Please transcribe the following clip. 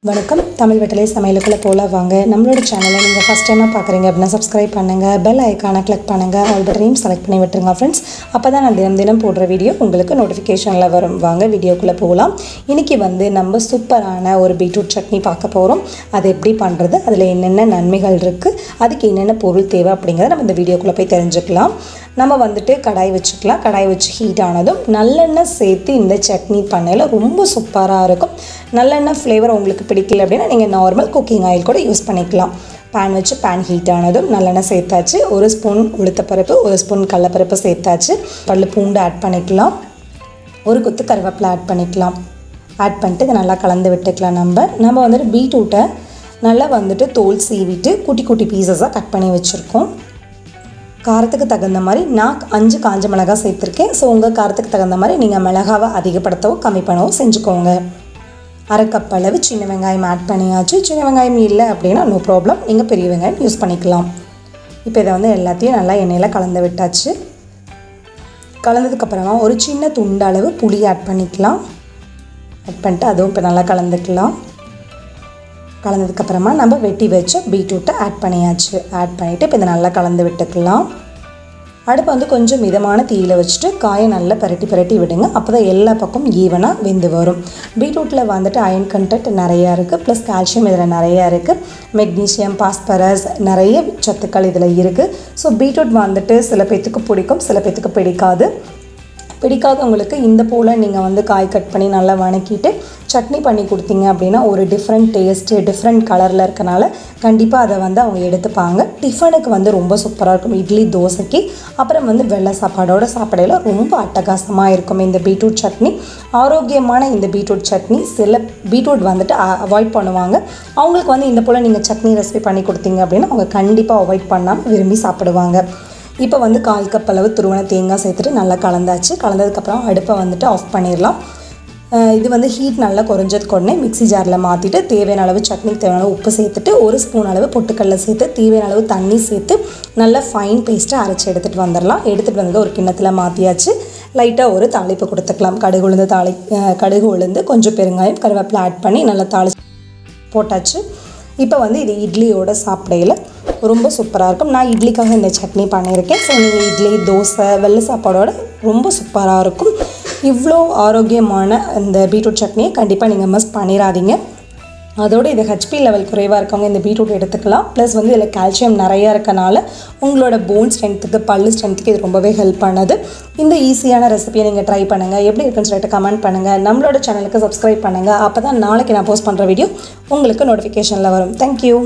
வணக்கம். தமிழ் வெற்றிலை சமையலுக்குள்ளே போல வாங்க. நம்மளோட சேனலை நீங்கள் ஃபஸ்ட் டைமாக பார்க்குறீங்க அப்படின்னா சப்ஸ்கிரைப் பண்ணுங்கள், பெல் ஐக்கானை கிளிக் பண்ணுங்கள், ஆல் பட்டனையும் செலக்ட் பண்ணி விட்டுருங்க ஃப்ரெண்ட்ஸ். அப்போ தான் நான் தினம் போடுற வீடியோ உங்களுக்கு நோட்டிஃபிகேஷனில் வரும். வாங்க வீடியோக்குள்ளே போகலாம். இன்றைக்கி நம்ம சூப்பரான ஒரு பீட்ரூட் சட்னி பார்க்க போகிறோம். அது எப்படி பண்ணுறது, அதில் என்னென்ன நன்மைகள் இருக்குது, அதுக்கு என்னென்ன பொருள் தேவை அப்படிங்கிறத நம்ம இந்த வீடியோக்குள்ளே போய் தெரிஞ்சுக்கலாம். நம்ம கடாய் வச்சுக்கலாம். கடாய் வச்சு ஹீட் ஆனதும் நல்லெண்ணெய் சேர்த்து இந்த சட்னி பண்ணையில் ரொம்ப சூப்பராக இருக்கும். நல்லெண்ணெய் ஃப்ளேவர் உங்களுக்கு பிடிக்கல அப்படின்னா நீங்கள் நார்மல் குக்கிங் ஆயில் கூட யூஸ் பண்ணிக்கலாம். பேன் வச்சு பேன் ஹீட் ஆனதும் நல்லெண்ணெய் சேர்த்தாச்சு. 1 ஸ்பூன் உளுத்தப்பருப்பு, 1 ஸ்பூன் கடலப்பருப்பு சேர்த்தாச்சு. பல்லு பூண்டு ஆட் பண்ணிக்கலாம். 1 கொத்து கருவேப்பிலை ஆட் பண்ணிக்கலாம். ஆட் பண்ணிட்டு இதை நல்லா கலந்து விட்டுக்கலாம். நம்ம பீட்ரூட்டை நல்லா தோல் சீவிட்டு குட்டி குட்டி பீசஸாக கட் பண்ணி வச்சுருக்கோம். காரத்துக்கு தகுந்த மாதிரி நான் 5 காஞ்ச மிளகாய் சேர்த்துருக்கேன். ஸோ உங்கள் காரத்துக்கு தகுந்த மாதிரி நீங்கள் மிளகாவை அதிகப்படுத்தவோ கம்மி பண்ணவோ செஞ்சுக்கோங்க. 1/2 கப் அளவு சின்ன வெங்காயம் ஆட் பண்ணியாச்சு. சின்ன வெங்காயம் இல்லை அப்படின்னா நோ ப்ராப்ளம், நீங்கள் பெரிய வெங்காயம் யூஸ் பண்ணிக்கலாம். இப்போ இதை எல்லாத்தையும் நல்லா எண்ணெயில் கலந்து விட்டாச்சு. கலந்ததுக்கப்புறமா ஒரு சின்ன துண்டு அளவு புளி ஆட் பண்ணிக்கலாம். ஆட் பண்ணிட்டு அதுவும் இப்போ நல்லா கலந்துக்கலாம். கலந்ததுக்கப்புறமா நம்ம வெட்டி வச்ச பீட்ரூட்டை ஆட் பண்ணியாச்சு. ஆட் பண்ணிவிட்டு இப்போ இதை நல்லா கலந்து விட்டுக்கலாம். அடுப்பு கொஞ்சம் மிதமான தீயில் வச்சுட்டு காயை நல்லா பரட்டி விடுங்க. அப்போ தான் எல்லா பக்கமும் ஈவனாக வெந்து வரும். பீட்ரூட்டில் அயன் கண்டென்ட் நிறையா இருக்குது. ப்ளஸ் கால்சியம் இதில் நிறையா இருக்குது. மெக்னீஷியம், பாஸ்பரஸ் நிறைய சத்துக்கள் இதில் இருக்குது. ஸோ பீட்ரூட் சில பேர்த்துக்கு பிடிக்கும், சில பேர்த்துக்கு பிடிக்காதவங்களுக்கு இந்த போல் நீங்கள் காய் கட் பண்ணி நல்லா வணக்கிட்டு சட்னி பண்ணி கொடுத்தீங்க அப்படின்னா ஒரு டிஃப்ரெண்ட் டேஸ்ட்டு, டிஃப்ரெண்ட் கலரில் இருக்கனால கண்டிப்பாக அதை அவங்க எடுத்துப்பாங்க. டிஃபனுக்கு ரொம்ப சூப்பராக இருக்கும். இட்லி, தோசைக்கு, அப்புறம் வெள்ளை சாப்பாடோட சாப்பிடையில் ரொம்ப அட்டகாசமாக இருக்கும் இந்த பீட்ரூட் சட்னி. ஆரோக்கியமான இந்த பீட்ரூட் சட்னி சில பீட்ரூட் அவாய்ட் பண்ணுவாங்க. அவங்களுக்கு இந்த போல் நீங்கள் சட்னி ரெசிபி பண்ணி கொடுத்தீங்க அப்படின்னா அவங்க கண்டிப்பாக அவாய்ட் பண்ணாமல் விரும்பி சாப்பிடுவாங்க. இப்போ 1/4 கப் அளவு துருவன தேங்காய் சேர்த்துட்டு நல்லா கலந்தாச்சு. கலந்ததுக்கப்புறம் அடுப்பை ஆஃப் பண்ணிடலாம். இது ஹீட் நல்லா குறைஞ்சதுக்கு உடனே மிக்ஸி ஜாரில் மாற்றிட்டு தேவையான அளவு சட்னிக்கு தேவையான அளவு உப்பு சேர்த்துட்டு 1 ஸ்பூன் அளவு பொட்டுக்கடலை சேர்த்து தேவையான அளவு தண்ணி சேர்த்து நல்லா ஃபைன் பேஸ்ட்டாக அரைச்சி எடுத்துகிட்டு வந்துடலாம். எடுத்துகிட்டு வந்து ஒரு கிண்ணத்தில் மாற்றியாச்சு. லைட்டாக ஒரு தாளிப்பு கொடுத்துக்கலாம். கடுகு உளுந்து கொஞ்சம் பெருங்காயம், கருவேப்பிலை ஆட் பண்ணி நல்லா தாளிச்சு போட்டாச்சு. இப்போ இது இட்லியோட சாப்பிடையில் ரொம்ப சூப்பராக இருக்கும். நான் இட்லிக்காக இந்த சட்னி பண்ணியிருக்கேன். ஸோ நீங்கள் இட்லி, தோசை, வெள்ளை சாப்பாடோட ரொம்ப சூப்பராக இருக்கும். இவ்வளோ ஆரோக்கியமான இந்த பீட்ரூட் சட்னியை கண்டிப்பாக நீங்கள் மிஸ் பண்ணிடாதீங்க. அதோடு இது ஹெச்பி லெவல் குறைவாக இருக்கவங்க இந்த பீட்ரூட் எடுத்துக்கலாம். ப்ளஸ் இதில் கால்சியம் நிறையா இருக்கனால உங்களோட போன் ஸ்ட்ரென்த்துக்கு, பல்லு ஸ்ட்ரென்த்துக்கு இது ரொம்பவே ஹெல்ப் பண்ணுது. இந்த ஈஸியான ரெசிபியை நீங்கள் ட்ரை பண்ணுங்கள். எப்படி இருக்குன்னு சொல்லிட்டு கமெண்ட் பண்ணுங்கள். நம்மளோட சேனலுக்கு சப்ஸ்கிரைப் பண்ணுங்கள். அப்போ தான் நாளைக்கு நான் போஸ்ட் பண்ணுற வீடியோ உங்களுக்கு நோட்டிஃபிகேஷனில் வரும். தேங்க்யூ.